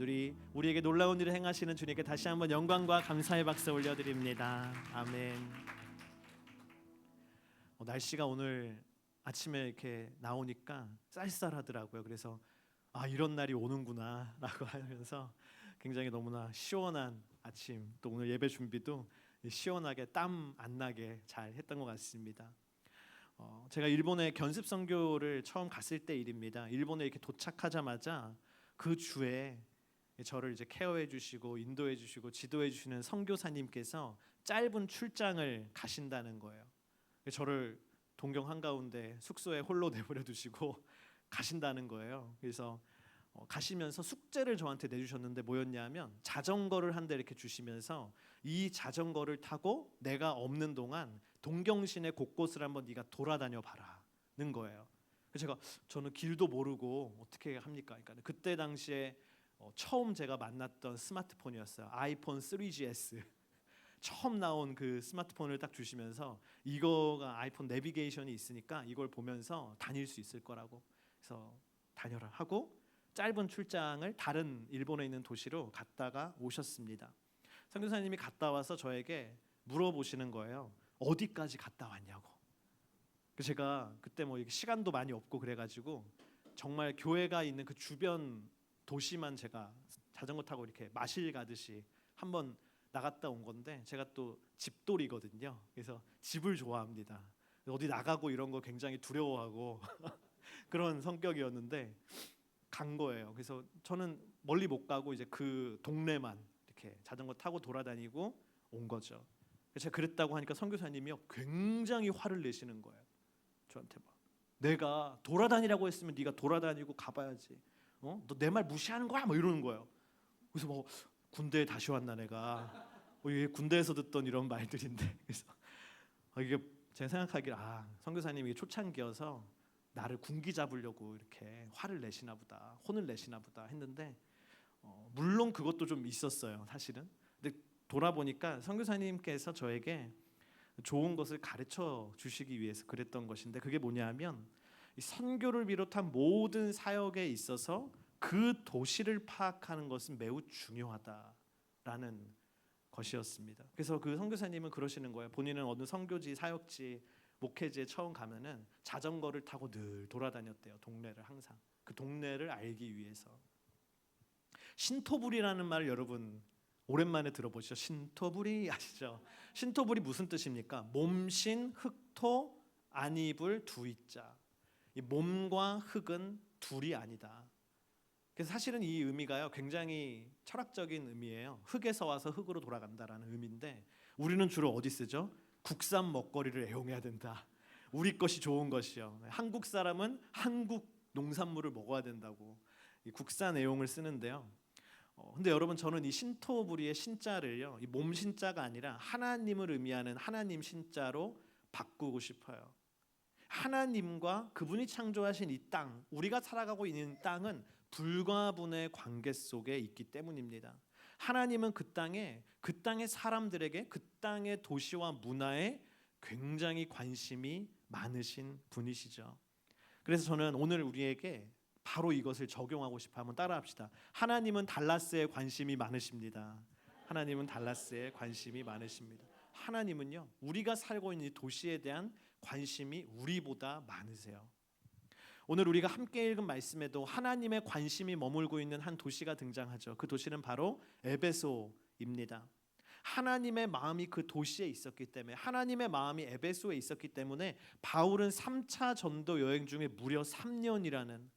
우리에게 놀라운 일을 행하시는 주님께 다시 한번 영광과 감사의 박수 올려드립니다. 아멘. 날씨가 오늘 아침에 이렇게 나오니까 쌀쌀하더라고요. 그래서 이런 날이 오는구나 라고 하면서 굉장히 너무나 시원한 아침, 또 오늘 예배 준비도 시원하게 땀 안 나게 잘 했던 것 같습니다. 제가 일본에 견습 선교를 처음 갔을 때 일입니다. 일본에 이렇게 도착하자마자 그 주에 저를 이제 케어해 주시고 인도해 주시고 지도해 주시는 선교사님께서 짧은 출장을 가신다는 거예요. 저를 동경 한가운데 숙소에 홀로 내버려 두시고 가신다는 거예요. 그래서 가시면서 숙제를 저한테 내주셨는데 뭐였냐면 자전거를 한 대 이렇게 주시면서 이 자전거를 타고 내가 없는 동안 동경 시내 곳곳을 한번 네가 돌아다녀 봐라는 거예요. 그래서 저는 길도 모르고 어떻게 합니까? 그러니까 그때 당시에 처음 제가 만났던 스마트폰이었어요. 아이폰 3GS 처음 나온 그 스마트폰을 딱 주시면서 이거가 아이폰 내비게이션이 있으니까 이걸 보면서 다닐 수 있을 거라고, 그래서 다녀라 하고 짧은 출장을 다른 일본에 있는 도시로 갔다가 오셨습니다. 선교사님이 갔다 와서 저에게 물어보시는 거예요. 어디까지 갔다 왔냐고. 제가 그때 뭐 시간도 많이 없고 그래가지고 정말 교회가 있는 그 주변 도시만 제가 자전거 타고 이렇게 마실 가듯이 한번 나갔다 온 건데, 제가 또 집돌이거든요. 그래서 집을 좋아합니다. 어디 나가고 이런 거 굉장히 두려워하고 그런 성격이었는데 간 거예요. 그래서 저는 멀리 못 가고 이제 그 동네만 이렇게 자전거 타고 돌아다니고 온 거죠. 제가 그랬다고 하니까 선교사님이요 굉장히 화를 내시는 거예요. 저한테 막 내가 돌아다니라고 했으면 네가 돌아다니고 가봐야지. 너 내 말 무시하는 거야? 뭐 이러는 거예요. 그래서 뭐 군대에 다시 왔나 내가. 이게 군대에서 듣던 이런 말들인데 그래서 이게 제가 생각하기를 선교사님이 초창기여서 나를 군기 잡으려고 이렇게 화를 내시나 보다, 혼을 내시나 보다 했는데 물론 그것도 좀 있었어요 사실은. 근데 돌아보니까 선교사님께서 저에게 좋은 것을 가르쳐 주시기 위해서 그랬던 것인데, 그게 뭐냐면 선교를 비롯한 모든 사역에 있어서 그 도시를 파악하는 것은 매우 중요하다라는 것이었습니다. 그래서 그 선교사님은 그러시는 거예요. 본인은 어느 선교지, 사역지, 목회지에 처음 가면은 자전거를 타고 늘 돌아다녔대요. 동네를 항상 그 동네를 알기 위해서. 신토부리라는 말을 여러분 오랜만에 들어보시죠? 신토부리 아시죠? 신토부리 무슨 뜻입니까? 몸신 흑토 안이불 두이자. 이 몸과 흙은 둘이 아니다. 그래서 사실은 이 의미가요 굉장히 철학적인 의미예요. 흙에서 와서 흙으로 돌아간다라는 의미인데, 우리는 주로 어디 쓰죠? 국산 먹거리를 애용해야 된다. 우리 것이 좋은 것이요. 한국 사람은 한국 농산물을 먹어야 된다고 이 국산 애용을 쓰는데요. 근데 여러분, 저는 이 신토부리의 신자를요, 이 몸 신자가 아니라 하나님을 의미하는 하나님 신자로 바꾸고 싶어요. 하나님과 그분이 창조하신 이 땅, 우리가 살아가고 있는 땅은 불과분의 관계 속에 있기 때문입니다. 하나님은 그 땅의 사람들에게 그 땅의 도시와 문화에 굉장히 관심이 많으신 분이시죠. 그래서 저는 오늘 우리에게 바로 이것을 적용하고 싶어. 한번 따라합시다. 하나님은 달라스에 관심이 많으십니다. 하나님은 달라스에 관심이 많으십니다. 하나님은요, 우리가 살고 있는 이 도시에 대한 관심이 우리보다 많으세요. 오늘 우리가 함께 읽은 말씀에도 하나님의 관심이 머물고 있는 한 도시가 등장하죠. 그 도시는 바로 에베소입니다. 하나님의 마음이 그 도시에 있었기 때문에, 하나님의 마음이 에베소에 있었기 때문에 바울은 3차 전도 여행 중에 무려 3년이라는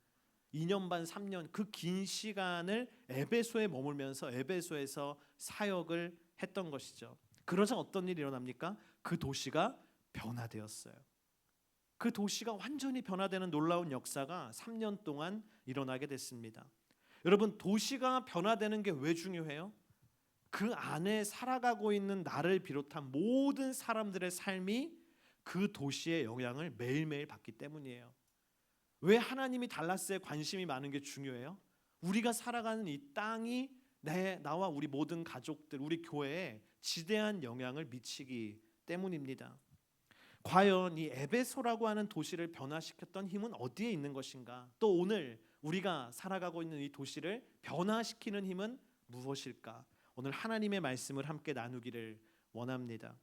2년 반 3년 그 긴 시간을 에베소에 머물면서 에베소에서 사역을 했던 것이죠. 그러자 어떤 일이 일어납니까? 그 도시가 변화되었어요. 그 도시가 완전히 변화되는 놀라운 역사가 3년 동안 일어나게 됐습니다. 여러분, 도시가 변화되는 게 왜 중요해요? 그 안에 살아가고 있는 나를 비롯한 모든 사람들의 삶이 그 도시의 영향을 매일매일 받기 때문이에요. 왜 하나님이 달라스에 관심이 많은 게 중요해요? 우리가 살아가는 이 땅이 나와 우리 모든 가족들, 우리 교회에 지대한 영향을 미치기 때문입니다. 과연 이 에베소라고 하는 도시를 변화시켰던 힘은 어디에 있는 것인가? 또 오늘 우리가 살아가고 있는 이 도시를 변화시키는 힘은 무엇일까? 오늘 하나님의 말씀을 함께 나누기를 원합니다.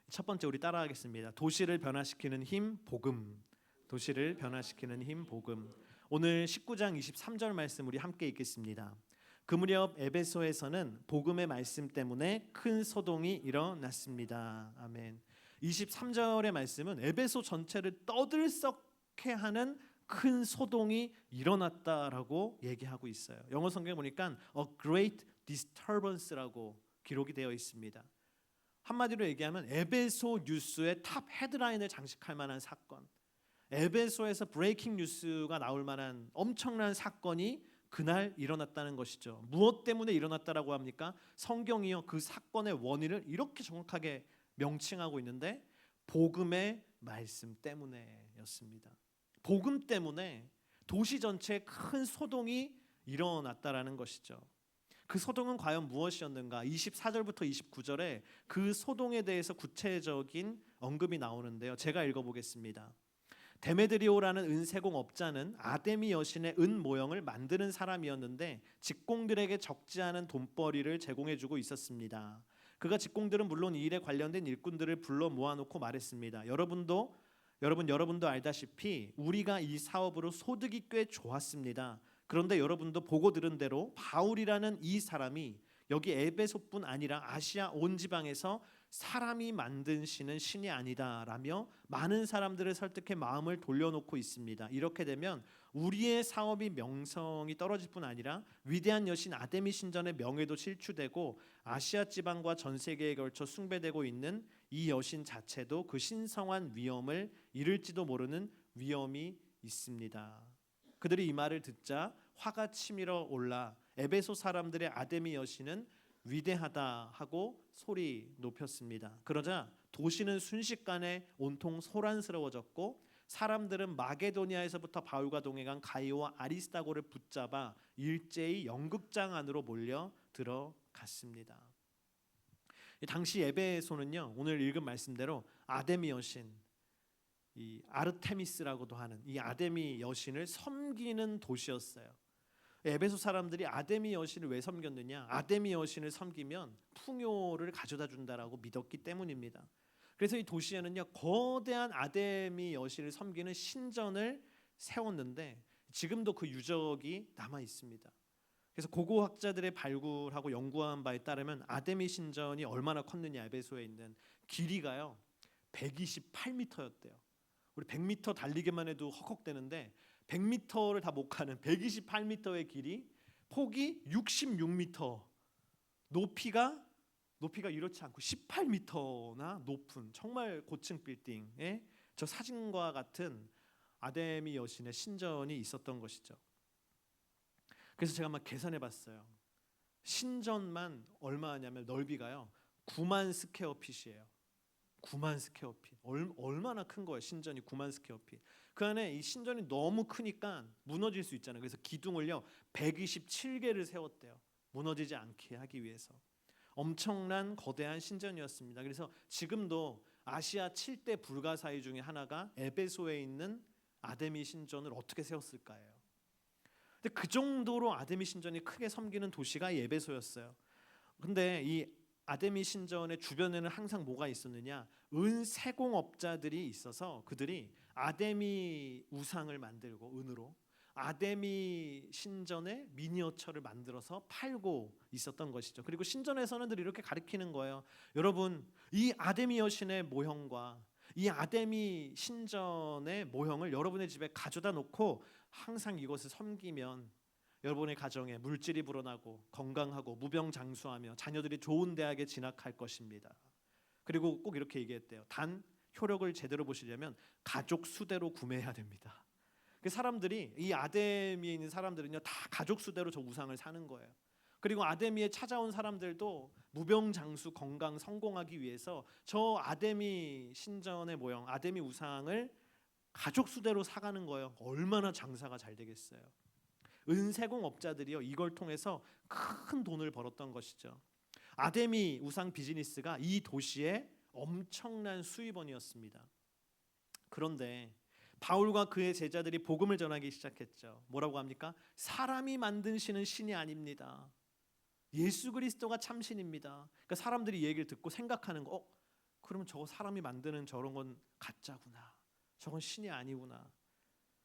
첫 번째 우리 따라하겠습니다. 도시를 변화시키는 힘 복음. 도시를 변화시키는 힘 복음. 오늘 19장 23절 말씀 우리 함께 읽겠습니다. 그 무렵 에베소에서는 복음의 말씀 때문에 큰 소동이 일어났습니다. 아멘. 23절의 말씀은 에베소 전체를 떠들썩게 하는 큰 소동이 일어났다라고 얘기하고 있어요. 영어 성경에 보니까 a great disturbance라고 기록이 되어 있습니다. 한마디로 얘기하면 에베소 뉴스의 탑 헤드라인을 장식할 만한 사건, 에베소에서 브레이킹 뉴스가 나올 만한 엄청난 사건이 그날 일어났다는 것이죠. 무엇 때문에 일어났다라고 합니까? 성경이요 그 사건의 원인을 이렇게 정확하게 명칭하고 있는데 복음의 말씀 때문에였습니다. 복음 때문에 도시 전체에 큰 소동이 일어났다라는 것이죠. 그 소동은 과연 무엇이었는가? 24절부터 29절에 그 소동에 대해서 구체적인 언급이 나오는데요. 제가 읽어보겠습니다. 데메드리오라는 은세공 업자는 아데미 여신의 은 모형을 만드는 사람이었는데 직공들에게 적지 않은 돈벌이를 제공해주고 있었습니다. 그가 직공들은 물론 이 일에 관련된 일꾼들을 불러 모아놓고 말했습니다. 여러분도 알다시피 우리가 이 사업으로 소득이 꽤 좋았습니다. 그런데 여러분도 보고 들은 대로 바울이라는 이 사람이 여기 에베소뿐 아니라 아시아 온 지방에서 사람이 만든 신은 신이 아니다라며 많은 사람들을 설득해 마음을 돌려놓고 있습니다. 이렇게 되면 우리의 사업이 명성이 떨어질 뿐 아니라 위대한 여신 아데미 신전의 명예도 실추되고 아시아 지방과 전 세계에 걸쳐 숭배되고 있는 이 여신 자체도 그 신성한 위엄을 잃을지도 모르는 위험이 있습니다. 그들이 이 말을 듣자 화가 치밀어 올라 에베소 사람들의 아데미 여신은 위대하다 하고 소리 높였습니다. 그러자 도시는 순식간에 온통 소란스러워졌고 사람들은 마게도니아에서부터 바울과 동행한 가이오와 아리스타고를 붙잡아 일제히 연극장 안으로 몰려 들어갔습니다. 당시 에베소는요 오늘 읽은 말씀대로 아데미 여신, 이 아르테미스라고도 하는 이 아데미 여신을 섬기는 도시였어요. 에베소 사람들이 아데미 여신을 왜 섬겼느냐? 아데미 여신을 섬기면 풍요를 가져다 준다라고 믿었기 때문입니다. 그래서 이 도시에는요 거대한 아데미 여신을 섬기는 신전을 세웠는데 지금도 그 유적이 남아 있습니다. 그래서 고고학자들의 발굴하고 연구한 바에 따르면 아데미 신전이 얼마나 컸느냐, 에베소에 있는 길이가요 128m였대요. 우리 100m 달리기만 해도 헉헉대는데 100m를 다 못 가는 128m의 길이, 폭이 66m, 높이가 이렇지 않고 18m나 높은 정말 고층 빌딩에 저 사진과 같은 아데미 여신의 신전이 있었던 것이죠. 그래서 제가 막 계산해봤어요. 신전만 얼마냐면 넓이가요 9만 스퀘어핏이에요. 9만 스퀘어핏. 얼마나 큰 거예요 신전이 9만 스퀘어핏. 그 안에 이 신전이 너무 크니까 무너질 수 있잖아요. 그래서 기둥을요 127개를 세웠대요. 무너지지 않게 하기 위해서. 엄청난 거대한 신전이었습니다. 그래서 지금도 아시아 7대 불가사의 중에 하나가 에베소에 있는 아데미 신전을 어떻게 세웠을까요? 근데 그 정도로 아데미 신전이 크게 섬기는 도시가 이 에베소였어요. 근데 이 아데미 신전의 주변에는 항상 뭐가 있었느냐? 은세공업자들이 있어서 그들이 아데미 우상을 만들고 은으로 아데미 신전의 미니어처를 만들어서 팔고 있었던 것이죠. 그리고 신전에서는 늘 이렇게 가르치는 거예요. 여러분, 이 아데미 여신의 모형과 이 아데미 신전의 모형을 여러분의 집에 가져다 놓고 항상 이것을 섬기면 여러분의 가정에 물질이 불어나고 건강하고 무병장수하며 자녀들이 좋은 대학에 진학할 것입니다. 그리고 꼭 이렇게 얘기했대요. 단 효력을 제대로 보시려면 가족 수대로 구매해야 됩니다. 그 사람들이 이 아데미에 있는 사람들은요 다 가족 수대로 저 우상을 사는 거예요. 그리고 아데미에 찾아온 사람들도 무병장수 건강 성공하기 위해서 저 아데미 신전의 모형 아데미 우상을 가족 수대로 사가는 거예요. 얼마나 장사가 잘 되겠어요. 은세공업자들이요 이걸 통해서 큰 돈을 벌었던 것이죠. 아데미 우상 비즈니스가 이 도시의 엄청난 수입원이었습니다. 그런데 바울과 그의 제자들이 복음을 전하기 시작했죠. 뭐라고 합니까? 사람이 만드시는 신이 아닙니다. 예수 그리스도가 참 신입니다. 그러니까 사람들이 이 얘기를 듣고 생각하는 거, 그러면 저거 사람이 만드는 저런 건 가짜구나. 저건 신이 아니구나.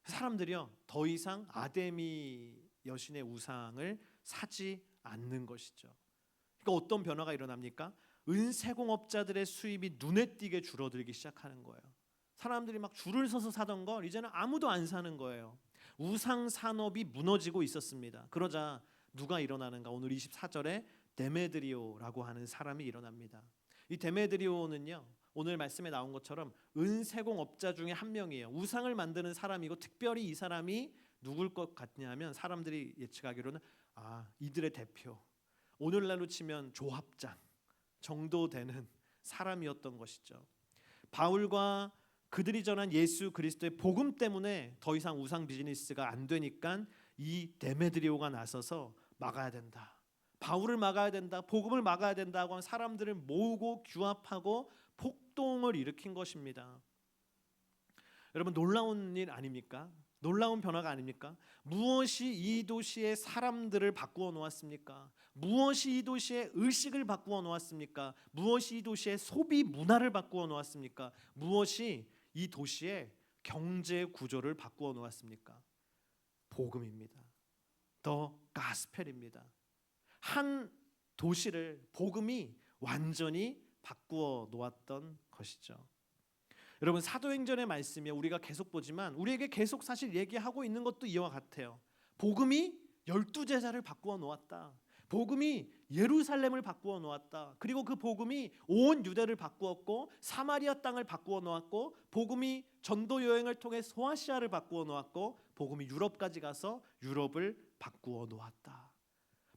사람들이요, 더 이상 아데미 여신의 우상을 사지 않는 것이죠. 그러니까 어떤 변화가 일어납니까? 은세공업자들의 수입이 눈에 띄게 줄어들기 시작하는 거예요. 사람들이 막 줄을 서서 사던 걸 이제는 아무도 안 사는 거예요. 우상 산업이 무너지고 있었습니다. 그러자 누가 일어나는가? 오늘 24절에 데메드리오라고 하는 사람이 일어납니다. 이 데메드리오는요, 오늘 말씀에 나온 것처럼 은세공업자 중에 한 명이에요. 우상을 만드는 사람이고, 특별히 이 사람이 누굴 것 같냐면 사람들이 예측하기로는 이들의 대표, 오늘날로 치면 조합장 정도 되는 사람이었던 것이죠. 바울과 그들이 전한 예수 그리스도의 복음 때문에 더 이상 우상 비즈니스가 안 되니까 이 데메드리오가 나서서 막아야 된다. 바울을 막아야 된다. 복음을 막아야 된다고 한 사람들을 모으고 규합하고 폭동을 일으킨 것입니다. 여러분, 놀라운 일 아닙니까? 놀라운 변화가 아닙니까? 무엇이 이 도시의 사람들을 바꾸어 놓았습니까? 무엇이 이 도시의 의식을 바꾸어 놓았습니까? 무엇이 이 도시의 소비 문화를 바꾸어 놓았습니까? 무엇이 이 도시의 경제 구조를 바꾸어 놓았습니까? 복음입니다. 더 가스펠입니다. 한 도시를 복음이 완전히 바꾸어 놓았던 것이죠. 여러분, 사도행전의 말씀이 우리가 계속 보지만 우리에게 계속 사실 얘기하고 있는 것도 이와 같아요. 복음이 12제자를 바꾸어 놓았다. 복음이 예루살렘을 바꾸어 놓았다. 그리고 그 복음이 온 유대를 바꾸었고 사마리아 땅을 바꾸어 놓았고, 복음이 전도 여행을 통해 소아시아를 바꾸어 놓았고, 복음이 유럽까지 가서 유럽을 바꾸어 놓았다.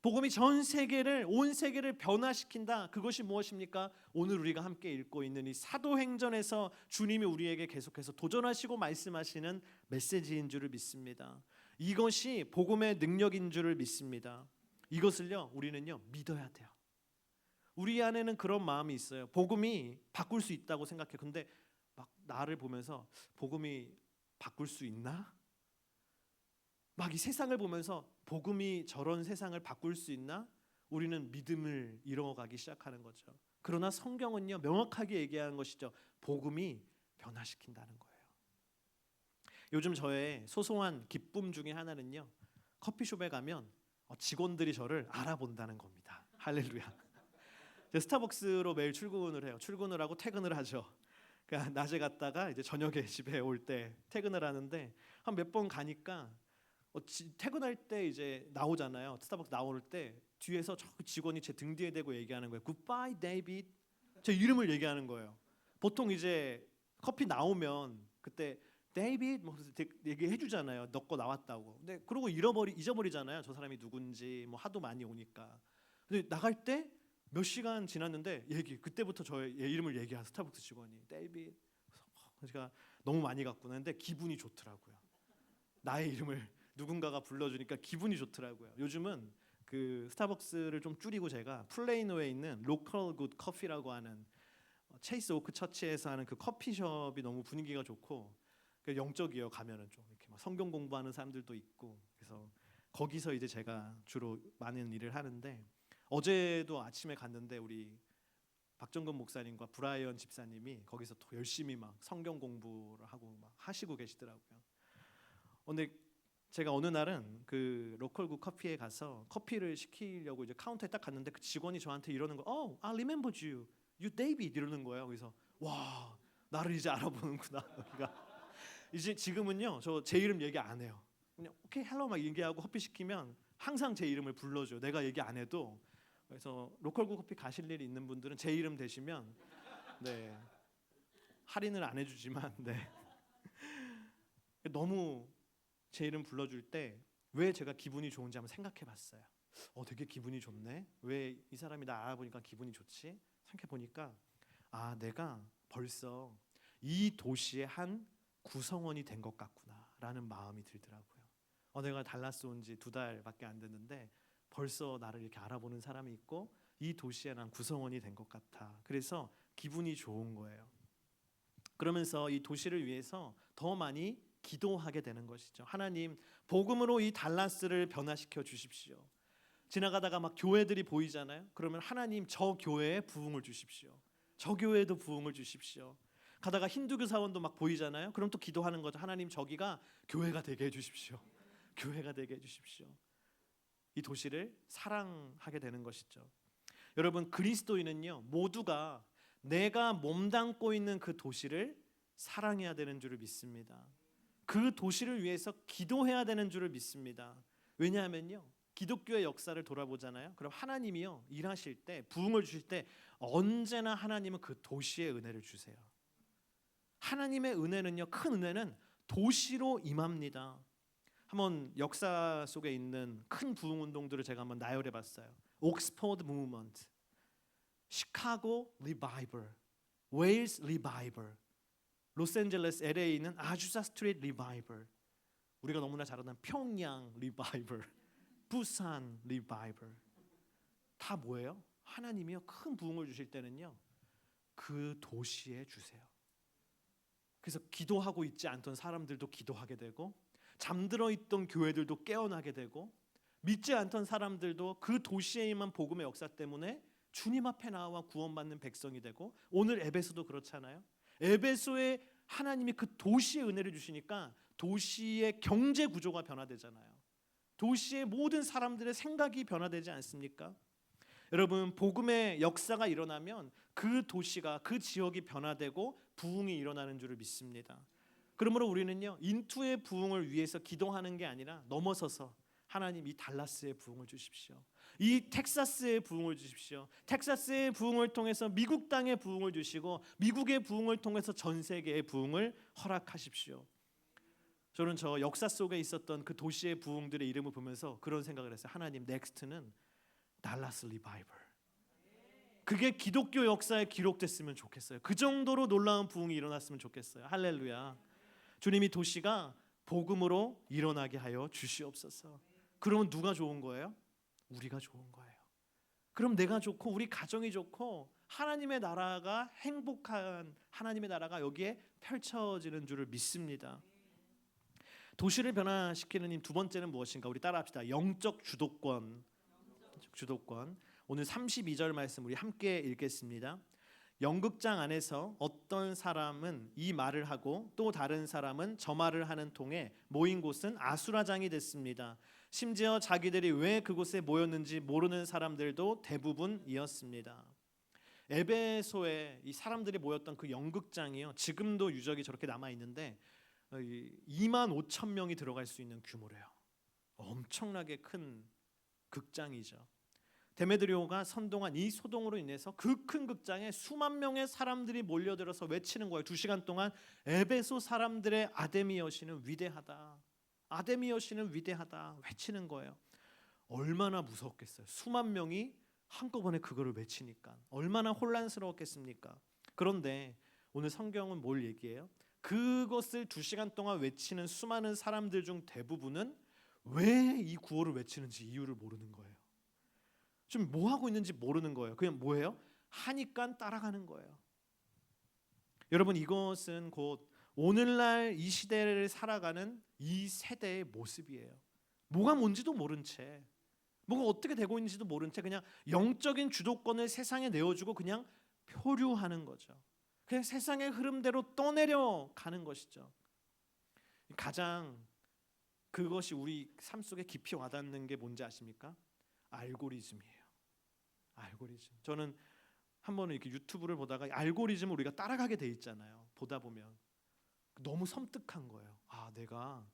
복음이 전 세계를, 온 세계를 변화시킨다. 그것이 무엇입니까? 오늘 우리가 함께 읽고 있는 이 사도행전에서 주님이 우리에게 계속해서 도전하시고 말씀하시는 메시지인 줄을 믿습니다. 이것이 복음의 능력인 줄을 믿습니다. 이것을요, 우리는요, 믿어야 돼요. 우리 안에는 그런 마음이 있어요. 복음이 바꿀 수 있다고 생각해. 근데 막 나를 보면서 복음이 바꿀 수 있나? 막 이 세상을 보면서 복음이 저런 세상을 바꿀 수 있나? 우리는 믿음을 잃어가기 시작하는 거죠. 그러나 성경은요, 명확하게 얘기하는 것이죠. 복음이 변화시킨다는 거예요. 요즘 저의 소소한 기쁨 중에 하나는요, 커피숍에 가면 직원들이 저를 알아본다는 겁니다. 할렐루야. 스타벅스로 매일 출근을 해요. 출근을 하고 퇴근을 하죠. 그러니까 낮에 갔다가 이제 저녁에 집에 올 때 퇴근을 하는데, 한 몇 번 가니까 퇴근할 때 이제 나오잖아요. 스타벅스 나올 때 뒤에서 저 직원이 제 등 뒤에 대고 얘기하는 거예요. Goodbye, David. 제 이름을 얘기하는 거예요. 보통 이제 커피 나오면 그때 데이빗 뭐 얘기해 주잖아요. 너 거 나왔다고. 근데 그러고 잊어버리잖아요. 저 사람이 누군지 뭐 하도 많이 오니까. 근데 나갈 때 몇 시간 지났는데 그때부터 저의 이름을 얘기한 스타벅스 직원이 데이빗. 제가 너무 많이 갔구나. 근데 기분이 좋더라고요. 나의 이름을 누군가가 불러주니까 기분이 좋더라고요. 요즘은 그 스타벅스를 좀 줄이고 제가 플레이노에 있는 로컬 굿 커피라고 하는 체이스 오크 처치에서 하는 그 커피숍이 너무 분위기가 좋고 영적이에요. 가면은 좀 이렇게 막 성경 공부하는 사람들도 있고, 그래서 거기서 이제 제가 주로 많은 일을 하는데, 어제도 아침에 갔는데 우리 박정근 목사님과 브라이언 집사님이 거기서 또 열심히 막 성경 공부를 하고 막 하시고 계시더라고요. 근데 제가 어느 날은 그 로컬굿 커피에 가서 커피를 시키려고 이제 카운터에 딱 갔는데 그 직원이 저한테 이러는 거, I remember you, you David 이러는 거예요. 그래서 와, 나를 이제 알아보는구나. 그러니까 이제 지금은요, 저 제 이름 얘기 안 해요. 그냥 오케이 헬로 막 얘기하고 커피 시키면 항상 제 이름을 불러줘요. 내가 얘기 안 해도. 그래서 로컬굿 커피 가실 일이 있는 분들은 제 이름 대시면 네, 할인을 안 해주지만 네. 너무 제 이름 불러줄 때 왜 제가 기분이 좋은지 한번 생각해봤어요. 되게 기분이 좋네. 왜 이 사람이 나 알아보니까 기분이 좋지? 생각해보니까 내가 벌써 이 도시의 한 구성원이 된 것 같구나라는 마음이 들더라고요. 내가 달라스 온 지 2달밖에 안 됐는데 벌써 나를 이렇게 알아보는 사람이 있고 이 도시의 난 구성원이 된 것 같아. 그래서 기분이 좋은 거예요. 그러면서 이 도시를 위해서 더 많이 기도하게 되는 것이죠. 하나님, 복음으로 이 달라스를 변화시켜 주십시오. 지나가다가 막 교회들이 보이잖아요. 그러면 하나님, 저 교회에 부흥을 주십시오. 저 교회에도 부흥을 주십시오. 가다가 힌두교 사원도 막 보이잖아요. 그럼 또 기도하는 거죠. 하나님, 저기가 교회가 되게 해주십시오. 교회가 되게 해주십시오. 이 도시를 사랑하게 되는 것이죠. 여러분, 그리스도인은요, 모두가 내가 몸담고 있는 그 도시를 사랑해야 되는 줄을 믿습니다. 그 도시를 위해서 기도해야 되는 줄을 믿습니다. 왜냐하면요, 기독교의 역사를 돌아보잖아요. 그럼 하나님이요, 일하실 때, 부흥을 주실 때 언제나 하나님은 그 도시의 은혜를 주세요. 하나님의 은혜는요, 큰 은혜는 도시로 임합니다. 한번 역사 속에 있는 큰 부흥 운동들을 제가 한번 나열해 봤어요. 옥스퍼드 무브먼트, 시카고 리바이벌, 웨일스 리바이벌, 로스앤젤레스 LA에 있는 아주사 스트리트 리바이벌, 우리가 너무나 잘 아는 평양 리바이벌, 부산 리바이벌. 다 뭐예요? 하나님이요, 큰 부흥을 주실 때는요, 그 도시에 주세요. 그래서 기도하고 있지 않던 사람들도 기도하게 되고, 잠들어 있던 교회들도 깨어나게 되고, 믿지 않던 사람들도 그 도시에 임한 복음의 역사 때문에 주님 앞에 나와 구원받는 백성이 되고, 오늘 에베소도 그렇잖아요. 에베소에 하나님이 그 도시의 은혜를 주시니까 도시의 경제 구조가 변화되잖아요. 도시의 모든 사람들의 생각이 변화되지 않습니까? 여러분, 복음의 역사가 일어나면 그 도시가, 그 지역이 변화되고 부흥이 일어나는 줄을 믿습니다. 그러므로 우리는요, 인투의 부흥을 위해서 기도하는 게 아니라 넘어서서 하나님, 이 달라스의 부흥을 주십시오. 이 텍사스의 부흥을 주십시오. 텍사스의 부흥을 통해서 미국 땅의 부흥을 주시고, 미국의 부흥을 통해서 전 세계의 부흥을 허락하십시오. 저는 저 역사 속에 있었던 그 도시의 부흥들의 이름을 보면서 그런 생각을 했어요. 하나님, 넥스트는 달라스 리바이벌. 그게 기독교 역사에 기록됐으면 좋겠어요. 그 정도로 놀라운 부흥이 일어났으면 좋겠어요. 할렐루야. 주님이 도시가 복음으로 일어나게 하여 주시옵소서. 그러면 누가 좋은 거예요? 우리가 좋은 거예요. 그럼 내가 좋고 우리 가정이 좋고 하나님의 나라가 행복한 하나님의 나라가 여기에 펼쳐지는 줄을 믿습니다. 도시를 변화시키는 힘 두 번째는 무엇인가? 우리 따라합시다. 영적 주도권. 주도권. 오늘 32절 말씀 우리 함께 읽겠습니다. 연극장 안에서 어떤 사람은 이 말을 하고 또 다른 사람은 저 말을 하는 통에 모인 곳은 아수라장이 됐습니다. 심지어 자기들이 왜 그곳에 모였는지 모르는 사람들도 대부분이었습니다. 에베소에 이 사람들이 모였던 그 연극장이요, 지금도 유적이 저렇게 남아 있는데 2만 5천 명이 들어갈 수 있는 규모래요. 엄청나게 큰 극장이죠. 데메드리오가 선동한 이 소동으로 인해서 그 큰 극장에 수만 명의 사람들이 몰려들어서 외치는 거예요. 2시간 동안 에베소 사람들의 아데미 여신은 위대하다, 아데미 여신은 위대하다 외치는 거예요. 얼마나 무서웠겠어요. 수만 명이 한꺼번에 그거를 외치니까 얼마나 혼란스러웠겠습니까? 그런데 오늘 성경은 뭘 얘기해요? 그것을 2시간 동안 외치는 수많은 사람들 중 대부분은 왜 이 구호를 외치는지 이유를 모르는 거예요. 좀 뭐 하고 있는지 모르는 거예요. 그냥 뭐예요? 하니까 따라가는 거예요. 여러분, 이것은 곧 오늘날 이 시대를 살아가는 이 세대의 모습이에요. 뭐가 뭔지도 모른 채, 뭐가 어떻게 되고 있는지도 모른 채 그냥 영적인 주도권을 세상에 내어주고 그냥 표류하는 거죠. 그냥 세상의 흐름대로 떠내려 가는 것이죠. 가장 그것이 우리 삶 속에 깊이 와닿는 게 뭔지 아십니까? 알고리즘이에요. 알고리즘. 저는 한 번은 이렇게 유튜브를 보다가 알고리즘을 우리가 따라가게 돼 있잖아요. 보다 보면 너무 섬뜩한 거예요. 아, 내가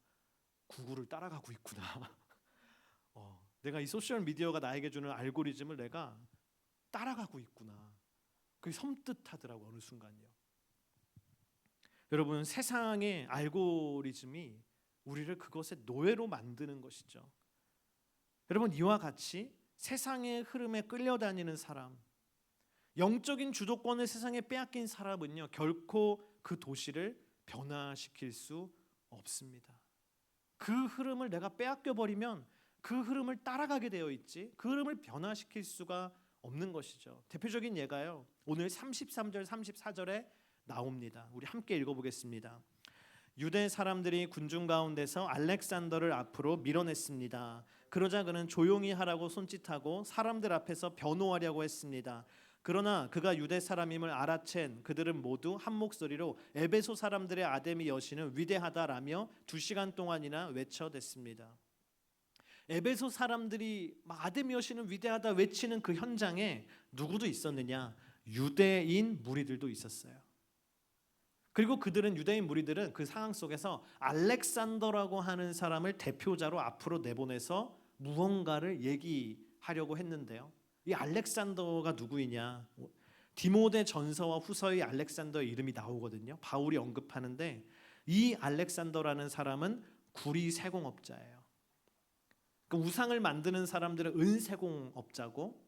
구글을 따라가고 있구나. 내가 이 소셜 미디어가 나에게 주는 알고리즘을 내가 따라가고 있구나. 그게 섬뜩하더라고 어느 순간요. 여러분, 세상의 알고리즘이 우리를 그것의 노예로 만드는 것이죠. 여러분, 이와 같이 세상의 흐름에 끌려다니는 사람, 영적인 주도권을 세상에 빼앗긴 사람은요, 결코 그 도시를 변화시킬 수 없습니다. 그 흐름을 내가 빼앗겨 버리면 그 흐름을 따라가게 되어 있지, 그 흐름을 변화시킬 수가 없는 것이죠. 대표적인 예가요, 오늘 33절 34절에 나옵니다. 우리 함께 읽어보겠습니다. 유대 사람들이 군중 가운데서 알렉산더를 앞으로 밀어냈습니다. 그러자 그는 조용히 하라고 손짓하고 사람들 앞에서 변호하려고 했습니다. 그러나 그가 유대 사람임을 알아챈 그들은 모두 한 목소리로 에베소 사람들의 아데미 여신은 위대하다라며 2시간 동안이나 외쳐댔습니다. 에베소 사람들이 아데미 여신은 위대하다 외치는 그 현장에 누구도 있었느냐? 유대인 무리들도 있었어요. 그리고 유대인 무리들은 그 상황 속에서 알렉산더라고 하는 사람을 대표자로 앞으로 내보내서 무언가를 얘기하려고 했는데요. 이 알렉산더가 누구이냐? 디모데 전서와 후서의 알렉산더의 이름이 나오거든요. 바울이 언급하는데 이 알렉산더라는 사람은 구리 세공업자예요. 그 우상을 만드는 사람들은 은세공업자고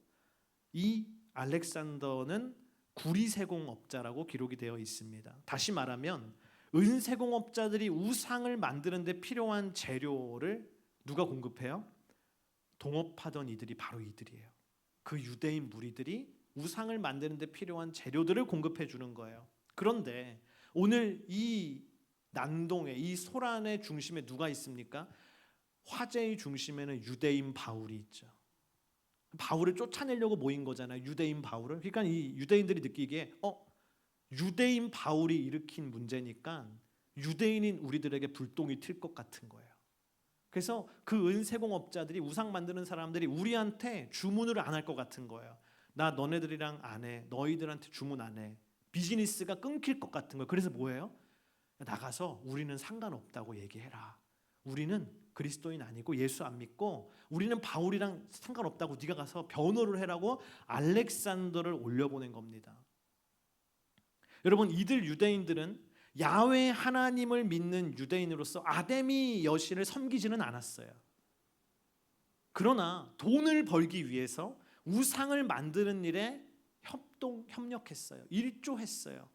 이 알렉산더는 구리세공업자라고 기록이 되어 있습니다. 다시 말하면 은세공업자들이 우상을 만드는 데 필요한 재료를 누가 공급해요? 동업하던 이들이 바로 이들이에요. 그 유대인 무리들이 우상을 만드는 데 필요한 재료들을 공급해 주는 거예요. 그런데 오늘 이 난동에, 이 소란의 중심에 누가 있습니까? 화제의 중심에는 유대인 바울이 있죠. 바울을 쫓아내려고 모인 거잖아요. 유대인 바울을. 그러니까 이 유대인들이 느끼기에 유대인 바울이 일으킨 문제니까 유대인인 우리들에게 불똥이 튈 것 같은 거예요. 그래서 그 은세공업자들이 우상 만드는 사람들이 우리한테 주문을 안 할 것 같은 거예요. 나 너네들이랑 안 해. 너희들한테 주문 안 해. 비즈니스가 끊길 것 같은 거예요. 그래서 뭐예요? 나가서 우리는 상관없다고 얘기해라. 우리는 그리스도인 아니고 예수 안 믿고 우리는 바울이랑 상관없다고 네가 가서 변호를 해라고 알렉산더를 올려보낸 겁니다. 여러분, 이들 유대인들은 야훼 하나님을 믿는 유대인으로서 아데미 여신을 섬기지는 않았어요. 그러나 돈을 벌기 위해서 우상을 만드는 일에 협력했어요. 일조했어요.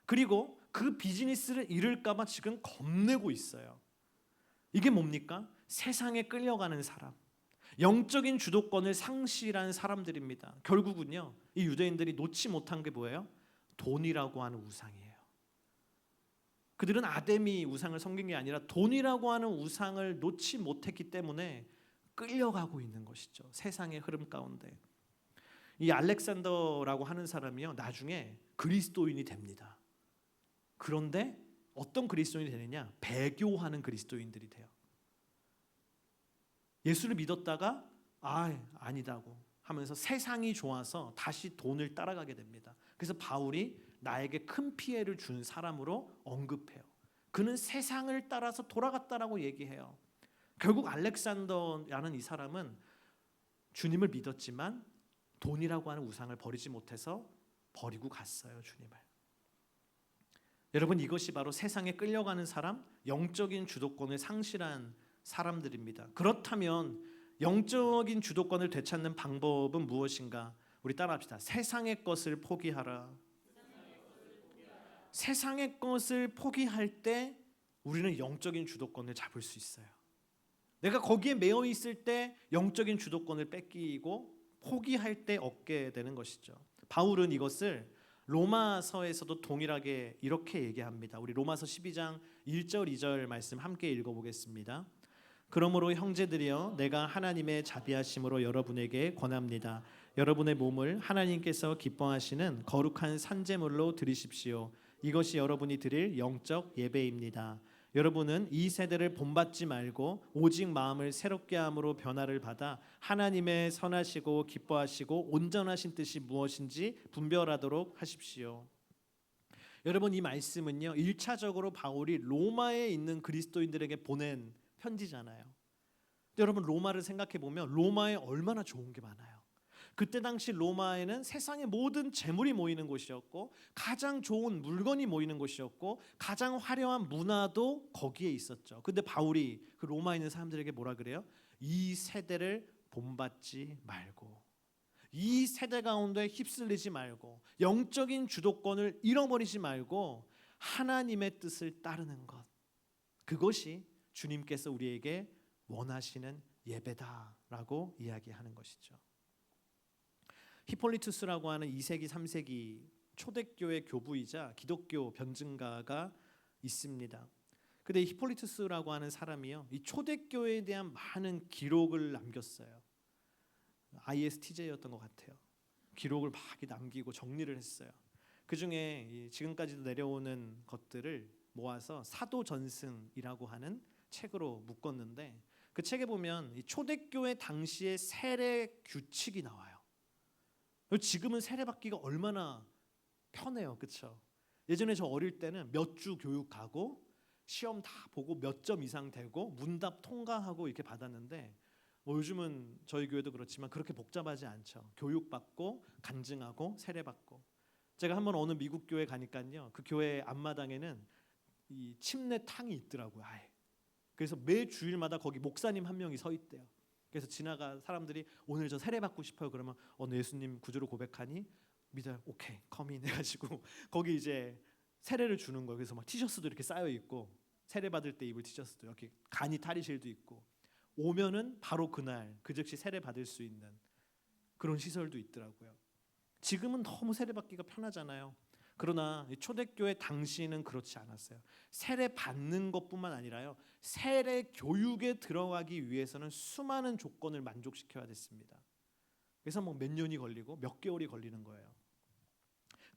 그리고 그 비즈니스를 잃을까 봐 지금 겁내고 있어요. 이게 뭡니까? 세상에 끌려가는 사람, 영적인 주도권을 상실한 사람들입니다. 결국은요, 이 유대인들이 놓지 못한 게 뭐예요? 돈이라고 하는 우상이에요. 그들은 아데미 우상을 섬긴 게 아니라 돈이라고 하는 우상을 놓지 못했기 때문에 끌려가고 있는 것이죠. 세상의 흐름 가운데. 이 알렉산더라고 하는 사람이요, 나중에 그리스도인이 됩니다. 그런데 어떤 그리스도인이 되느냐? 배교하는 그리스도인들이 돼요. 예수를 믿었다가 아니다고 하면서 세상이 좋아서 다시 돈을 따라가게 됩니다. 그래서 바울이 나에게 큰 피해를 준 사람으로 언급해요. 그는 세상을 따라서 돌아갔다라고 얘기해요. 결국 알렉산더라는 이 사람은 주님을 믿었지만 돈이라고 하는 우상을 버리지 못해서 버리고 갔어요, 주님을. 여러분, 이것이 바로 세상에 끌려가는 사람, 영적인 주도권을 상실한 사람들입니다. 그렇다면 영적인 주도권을 되찾는 방법은 무엇인가? 우리 따라합시다. 세상의 것을 포기하라. 세상의 것을 포기할 때 우리는 영적인 주도권을 잡을 수 있어요. 내가 거기에 매여 있을 때 영적인 주도권을 뺏기고 포기할 때 얻게 되는 것이죠. 바울은 이것을 로마서에서도 동일하게 이렇게 얘기합니다. 우리 로마서 12장 1절 2절 말씀 함께 읽어보겠습니다. 그러므로 형제들이여, 내가 하나님의 자비하심으로 여러분에게 권합니다. 여러분의 몸을 하나님께서 기뻐하시는 거룩한 산제물로 드리십시오. 이것이 여러분이 드릴 영적 예배입니다. 여러분은 이 세대를 본받지 말고 오직 마음을 새롭게 함으로 변화를 받아 하나님의 선하시고 기뻐하시고 온전하신 뜻이 무엇인지 분별하도록 하십시오. 여러분, 이 말씀은요, 1차적으로 바울이 로마에 있는 그리스도인들에게 보낸 편지잖아요. 여러분, 로마를 생각해 보면 로마에 얼마나 좋은 게 많아요. 그때 당시 로마에는 세상의 모든 재물이 모이는 곳이었고 가장 좋은 물건이 모이는 곳이었고 가장 화려한 문화도 거기에 있었죠. 근데 바울이 그 로마에 있는 사람들에게 뭐라 그래요? 이 세대를 본받지 말고, 이 세대 가운데 휩쓸리지 말고, 영적인 주도권을 잃어버리지 말고 하나님의 뜻을 따르는 것, 그것이 주님께서 우리에게 원하시는 예배다라고 이야기하는 것이죠. 히폴리투스라고 하는 2세기 3세기 초대교회 교부이자 기독교 변증가가 있습니다. 근데 이 히폴리투스라고 하는 사람이요, 이 초대교회에 대한 많은 기록을 남겼어요. ISTJ였던 것 같아요. 기록을 막 남기고 정리를 했어요. 그 중에 지금까지도 내려오는 것들을 모아서 사도전승이라고 하는 책으로 묶었는데, 그 책에 보면 이 초대교회 당시의 세례 규칙이 나와요. 지금은 세례 받기가 얼마나 편해요, 그렇죠? 예전에 저 어릴 때는 몇 주 교육 가고 시험 다 보고 몇 점 이상 되고 문답 통과하고 이렇게 받았는데, 요즘은 저희 교회도 그렇지만 그렇게 복잡하지 않죠. 교육받고 간증하고 세례받고. 제가 한번 어느 미국 교회 가니까요, 그 교회 앞마당에는 이 침례탕이 있더라고요. 아예. 그래서 매 주일마다 거기 목사님 한 명이 서 있대요. 그래서 지나가 사람들이 오늘 저 세례 받고 싶어요. 그러면 너 예수님 구주로 고백하니? 믿어요. 오케이, 커민 해가지고 거기 이제 세례를 주는 거예요. 그래서 막 티셔츠도 이렇게 쌓여 있고, 세례 받을 때 입을 티셔츠도 이렇게 간이 탈의실도 있고, 오면은 바로 그날 그 즉시 세례 받을 수 있는 그런 시설도 있더라고요. 지금은 너무 세례 받기가 편하잖아요. 그러나 초대교회 당시에는 그렇지 않았어요. 세례 받는 것뿐만 아니라요, 세례 교육에 들어가기 위해서는 수많은 조건을 만족시켜야 됐습니다. 그래서 뭐 몇 년이 걸리고 몇 개월이 걸리는 거예요.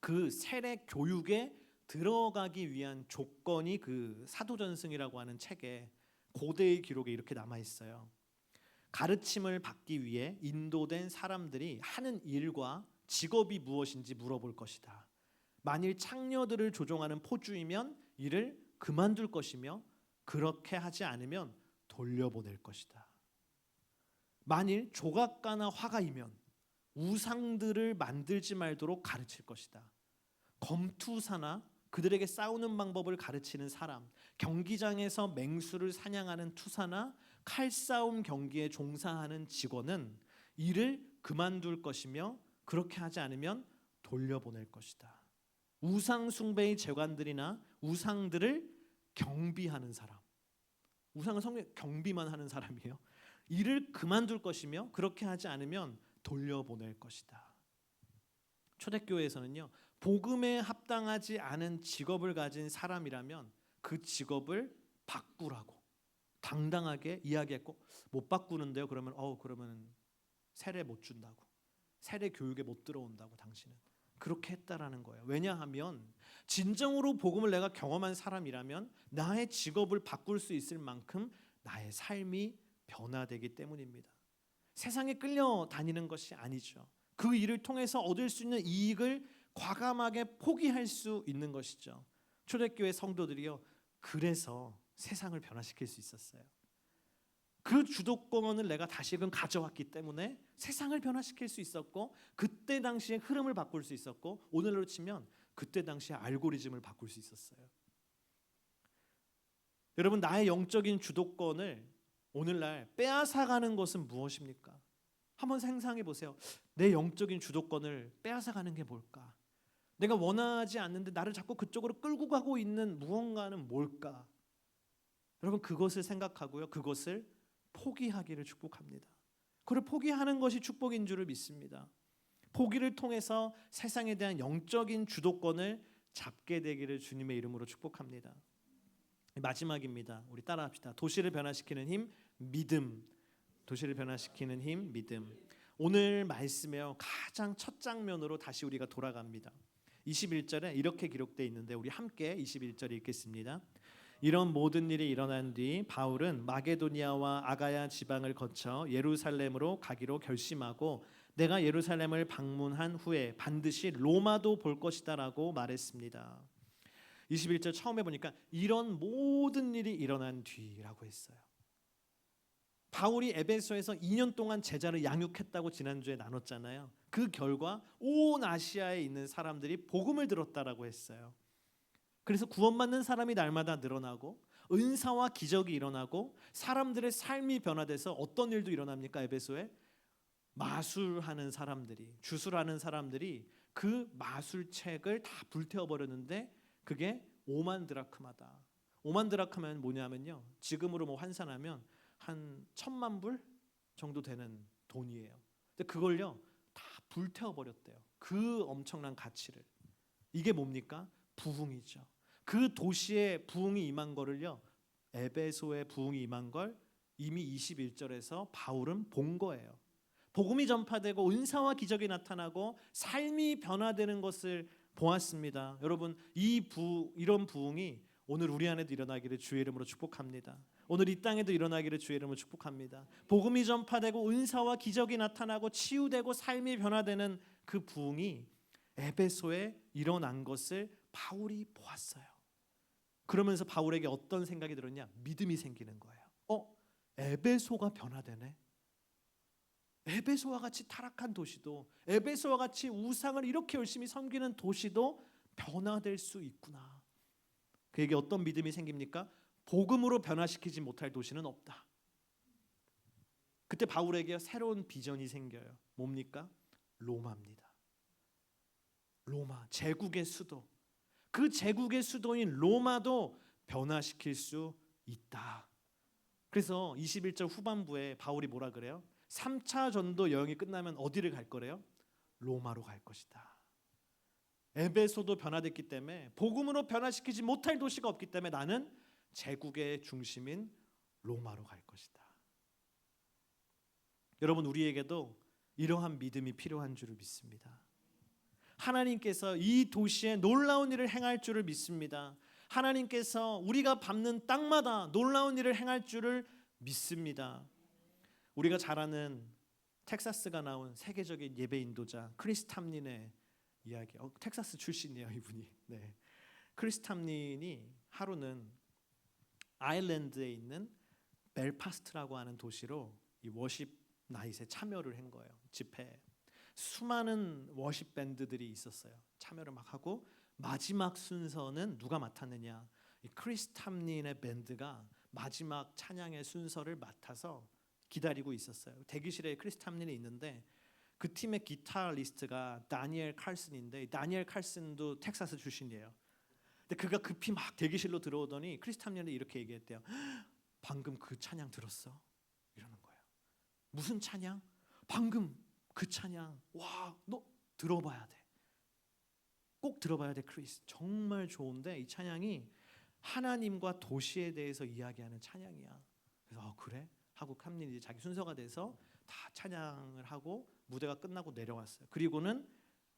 그 세례 교육에 들어가기 위한 조건이 그 사도전승이라고 하는 책에, 고대의 기록에 이렇게 남아 있어요. 가르침을 받기 위해 인도된 사람들이 하는 일과 직업이 무엇인지 물어볼 것이다. 만일 창녀들을 조종하는 포주이면 이를 그만둘 것이며, 그렇게 하지 않으면 돌려보낼 것이다. 만일 조각가나 화가이면 우상들을 만들지 말도록 가르칠 것이다. 검투사나 그들에게 싸우는 방법을 가르치는 사람, 경기장에서 맹수를 사냥하는 투사나 칼싸움 경기에 종사하는 직원은 이를 그만둘 것이며, 그렇게 하지 않으면 돌려보낼 것이다. 우상 숭배의 재관들이나 우상들을 경비하는 사람, 우상을 경비만 하는 사람이에요. 이를 그만둘 것이며, 그렇게 하지 않으면 돌려보낼 것이다. 초대교회에서는요, 복음에 합당하지 않은 직업을 가진 사람이라면 그 직업을 바꾸라고 당당하게 이야기했고, 못 바꾸는데요, 그러면 그러면 세례 못 준다고, 세례 교육에 못 들어온다고 당신은, 그렇게 했다라는 거예요. 왜냐하면 진정으로 복음을 내가 경험한 사람이라면 나의 직업을 바꿀 수 있을 만큼 나의 삶이 변화되기 때문입니다. 세상에 끌려다니는 것이 아니죠. 그 일을 통해서 얻을 수 있는 이익을 과감하게 포기할 수 있는 것이죠. 초대교회 성도들이요, 그래서 세상을 변화시킬 수 있었어요. 그 주도권을 내가 다시금 가져왔기 때문에 세상을 변화시킬 수 있었고, 그때 당시의 흐름을 바꿀 수 있었고, 오늘로 치면 그때 당시의 알고리즘을 바꿀 수 있었어요. 여러분, 나의 영적인 주도권을 오늘날 빼앗아가는 것은 무엇입니까? 한번 상상해 보세요. 내 영적인 주도권을 빼앗아가는 게 뭘까? 내가 원하지 않는데 나를 자꾸 그쪽으로 끌고 가고 있는 무언가는 뭘까? 여러분, 그것을 생각하고요, 그것을 포기하기를 축복합니다. 그걸 포기하는 것이 축복인 줄을 믿습니다. 포기를 통해서 세상에 대한 영적인 주도권을 잡게 되기를 주님의 이름으로 축복합니다. 마지막입니다. 우리 따라합시다. 도시를 변화시키는 힘, 믿음. 도시를 변화시키는 힘, 믿음. 오늘 말씀에요, 가장 첫 장면으로 다시 우리가 돌아갑니다. 21절에 이렇게 기록되어 있는데, 우리 함께 21절 읽겠습니다. 이런 모든 일이 일어난 뒤 바울은 마게도니아와 아가야 지방을 거쳐 예루살렘으로 가기로 결심하고, 내가 예루살렘을 방문한 후에 반드시 로마도 볼 것이다라고 말했습니다. 21절 처음에 보니까 이런 모든 일이 일어난 뒤라고 했어요. 바울이 에베소에서 2년 동안 제자를 양육했다고 지난주에 나눴잖아요. 그 결과 온 아시아에 있는 사람들이 복음을 들었다라고 했어요. 그래서 구원받는 사람이 날마다 늘어나고, 은사와 기적이 일어나고, 사람들의 삶이 변화돼서 어떤 일도 일어납니까? 에베소에 마술하는 사람들이, 주술하는 사람들이 그 마술책을 다 불태워버렸는데, 그게 5만 드라크마다. 5만 드라크마는 뭐냐면요, 지금으로 뭐 환산하면 한 1,000만 불 정도 되는 돈이에요. 근데 그걸요 다 불태워버렸대요. 그 엄청난 가치를. 이게 뭡니까? 부흥이죠. 그 도시에 부흥이 임한 거를요 에베소에 부흥이 임한 걸 이미 21절에서 바울은 본 거예요. 복음이 전파되고 은사와 기적이 나타나고 삶이 변화되는 것을 보았습니다. 여러분, 이런 부흥이 오늘 우리 안에도 일어나기를 주의 이름으로 축복합니다. 오늘 이 땅에도 일어나기를 주의 이름으로 축복합니다. 복음이 전파되고 은사와 기적이 나타나고 치유되고 삶이 변화되는 그 부흥이 에베소에 일어난 것을 바울이 보았어요. 그러면서 바울에게 어떤 생각이 들었냐? 믿음이 생기는 거예요. 에베소가 변화되네. 에베소와 같이 타락한 도시도, 에베소와 같이 우상을 이렇게 열심히 섬기는 도시도 변화될 수 있구나. 그에게 어떤 믿음이 생깁니까? 복음으로 변화시키지 못할 도시는 없다. 그때 바울에게 새로운 비전이 생겨요. 뭡니까? 로마입니다. 로마, 제국의 수도. 그 제국의 수도인 로마도 변화시킬 수 있다. 그래서 21절 후반부에 바울이 뭐라 그래요? 3차 전도 여행이 끝나면 어디를 갈 거래요? 로마로 갈 것이다. 에베소도 변화됐기 때문에 복음으로 변화시키지 못할 도시가 없기 때문에 나는 제국의 중심인 로마로 갈 것이다. 여러분, 우리에게도 이러한 믿음이 필요한 줄을 믿습니다. 하나님께서 이 도시에 놀라운 일을 행할 줄을 믿습니다. 하나님께서 우리가 밟는 땅마다 놀라운 일을 행할 줄을 믿습니다. 우리가 잘 아는 텍사스가 나온 세계적인 예배 인도자 크리스 탐린의 이야기. 텍사스 출신이에요, 이분이. 네. 크리스 탐린이 하루는 아일랜드에 있는 벨파스트라고 하는 도시로 이 워십 나잇에 참여를 한 거예요. 집회에. 수많은 워십 밴드들이 있었어요. 참여를 막 하고 마지막 순서는 누가 맡았느냐? 이 크리스 탐린의 밴드가 마지막 찬양의 순서를 맡아서 기다리고 있었어요. 대기실에 크리스 탐린이 있는데 그 팀의 기타리스트가 다니엘 칼슨인데, 다니엘 칼슨도 텍사스 출신이에요. 근데 그가 급히 막 대기실로 들어오더니 크리스 탐린이 이렇게 얘기했대요. 방금 그 찬양 들었어? 이러는 거예요. 무슨 찬양? 방금 그 찬양. 와, 너 들어봐야 돼. 꼭 들어봐야 돼, 크리스. 정말 좋은데 이 찬양이 하나님과 도시에 대해서 이야기하는 찬양이야. 그래서 그래? 하고 탐린이 자기 순서가 돼서 다 찬양을 하고 무대가 끝나고 내려왔어요. 그리고는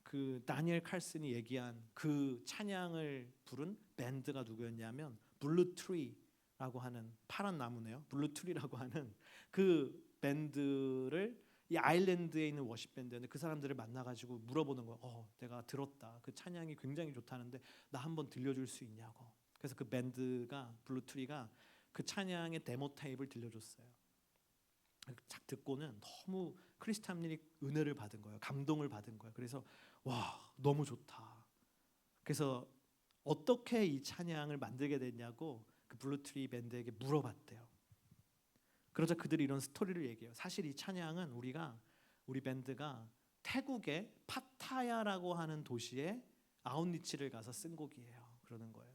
그 다니엘 칼슨이 얘기한 그 찬양을 부른 밴드가 누구였냐면 블루트리라고 하는, 파란 나무네요. 블루트리라고 하는 그 밴드를, 이 아일랜드에 있는 워십 밴드인데 그 사람들을 만나가지고 물어보는 거예요. 내가 들었다. 그 찬양이 굉장히 좋다는데 나 한번 들려줄 수 있냐고. 그래서 그 밴드가, 블루트리가 그 찬양의 데모 테이프를 들려줬어요. 딱 듣고는 너무 크리스 탐린이 은혜를 받은 거예요. 감동을 받은 거예요. 그래서 와, 너무 좋다. 그래서 어떻게 이 찬양을 만들게 됐냐고 그 블루트리 밴드에게 물어봤대요. 그러자 그들이 이런 스토리를 얘기해요. 사실 이 찬양은 우리 밴드가 태국의 파타야라고 하는 도시에 아웃리치를 가서 쓴 곡이에요. 그러는 거예요.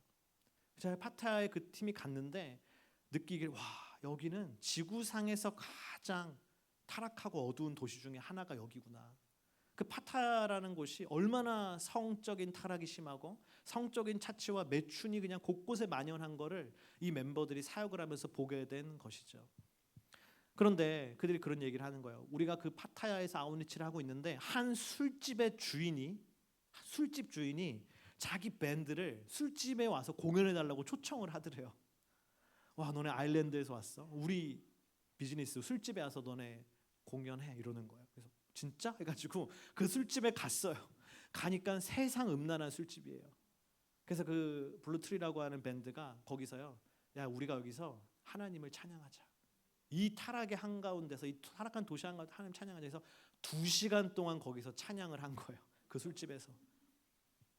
제가 파타야에 그 팀이 갔는데 느끼길, 와, 여기는 지구상에서 가장 타락하고 어두운 도시 중에 하나가 여기구나. 그 파타야라는 곳이 얼마나 성적인 타락이 심하고 성적인 차치와 매춘이 그냥 곳곳에 만연한 거를 이 멤버들이 사역을 하면서 보게 된 것이죠. 그런데 그들이 그런 얘기를 하는 거예요. 우리가 그 파타야에서 아웃리치를 하고 있는데 한 술집 주인이 자기 밴드를 술집에 와서 공연해달라고 초청을 하더래요. 와, 너네 아일랜드에서 왔어? 우리 비즈니스 술집에 와서 너네 공연해, 이러는 거예요. 그래서 진짜? 해가지고 그 술집에 갔어요. 가니까 세상 음란한 술집이에요. 그래서 그 블루트리라고 하는 밴드가 거기서요, 야, 우리가 여기서 하나님을 찬양하자. 이 타락의 한가운데서, 이 타락한 도시 한가운데 하나님 찬양하자 해서 2시간 동안 거기서 찬양을 한 거예요. 그 술집에서.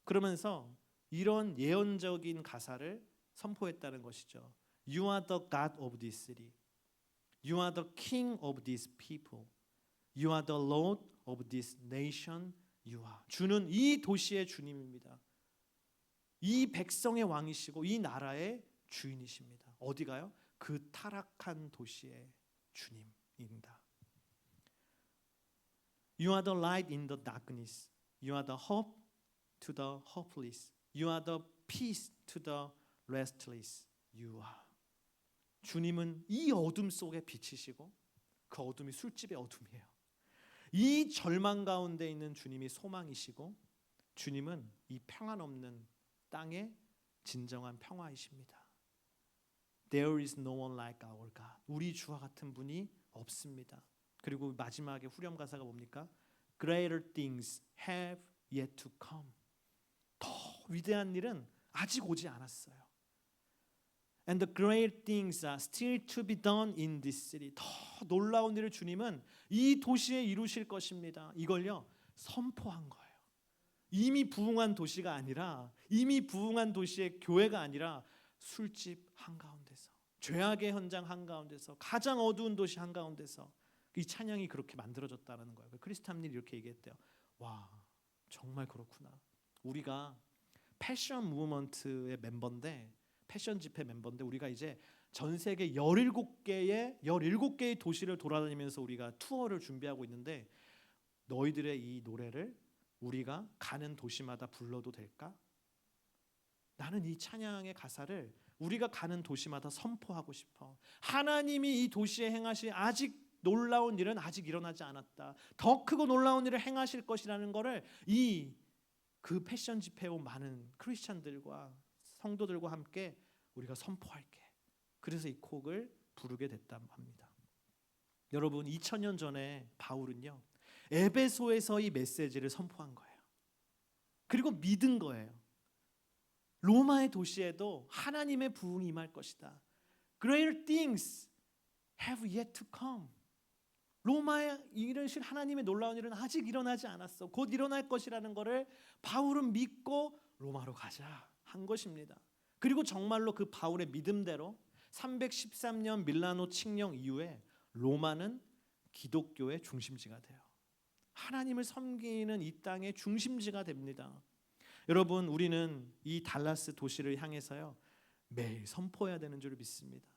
그러면서 이런 예언적인 가사를 선포했다는 것이죠. You are the God of this city. You are the King of these people. You are the Lord of this nation. You are. 주는 이 도시의 주님입니다. 이 백성의 왕이시고 이 나라의 주인이십니다. 어디가요? 그 타락한 도시의 주님입니다. You are the light in the darkness. You are the hope to the hopeless. You are the peace to the restless. You are. 주님은 이 어둠 속에 빛이시고 그 어둠이 술집의 어둠이에요. 이 절망 가운데 있는 주님이 소망이시고 주님은 이 평안 없는 땅의 진정한 평화이십니다. There is no one like our God. 우리 주와 같은 분이 없습니다. 그리고 마지막에 후렴 가사가 뭡니까? Greater things have yet to come. 더 위대한 일은 아직 오지 않았어요. And the great things are still to be done in this city. 더 놀라운 일을 주님은 이 도시에 이루실 것입니다. 이걸요 선포한 거예요. 이미 부흥한 도시가 아니라, 이미 부흥한 도시의 교회가 아니라 술집 한가운데서, 죄악의 현장 한가운데서, 가장 어두운 도시 한가운데서 이 찬양이 그렇게 만들어졌다는 거예요. 크리스탄들이 이렇게 얘기했대요. 와, 정말 그렇구나. 우리가 패션 무브먼트의 멤버인데, 패션 집회 멤버인데, 우리가 이제 전 세계 17개의 도시를 돌아다니면서 우리가 투어를 준비하고 있는데, 너희들의 이 노래를 우리가 가는 도시마다 불러도 될까? 나는 이 찬양의 가사를 우리가 가는 도시마다 선포하고 싶어. 하나님이 이 도시에 행하실 아직 놀라운 일은 아직 일어나지 않았다. 더 크고 놀라운 일을 행하실 것이라는 것을 그 패션 집회에 온 많은 크리스찬들과 성도들과 함께 우리가 선포할게. 그래서 이 곡을 부르게 됐다고 합니다. 여러분, 2000년 전에 바울은요 에베소에서 이 메시지를 선포한 거예요. 그리고 믿은 거예요. 로마의 도시에도 하나님의 부흥이 임할 것이다. Greater things have yet to come. 로마에 이르실 하나님의 놀라운 일은 아직 일어나지 않았어. 곧 일어날 것이라는 것을 바울은 믿고 로마로 가자 한 것입니다. 그리고 정말로 그 바울의 믿음대로 313년 밀라노 칙령 이후에 로마는 기독교의 중심지가 돼요. 하나님을 섬기는 이 땅의 중심지가 됩니다. 여러분, 우리는 이 달라스 도시를 향해서요 매일 선포해야 되는 줄 믿습니다.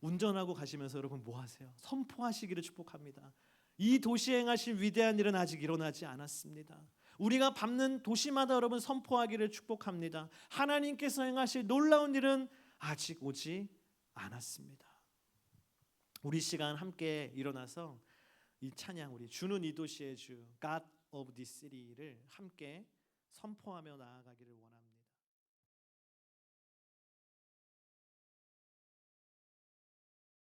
운전하고 가시면서 여러분 뭐 하세요? 선포하시기를 축복합니다. 이 도시에 행하실 위대한 일은 아직 일어나지 않았습니다. 우리가 밟는 도시마다 여러분 선포하기를 축복합니다. 하나님께서 행하실 놀라운 일은 아직 오지 않았습니다. 우리 시간 함께 일어나서 이 찬양, 우리 주는 이 도시의 주, God of this city를 함께 선포하며 나아가기를 원합니다.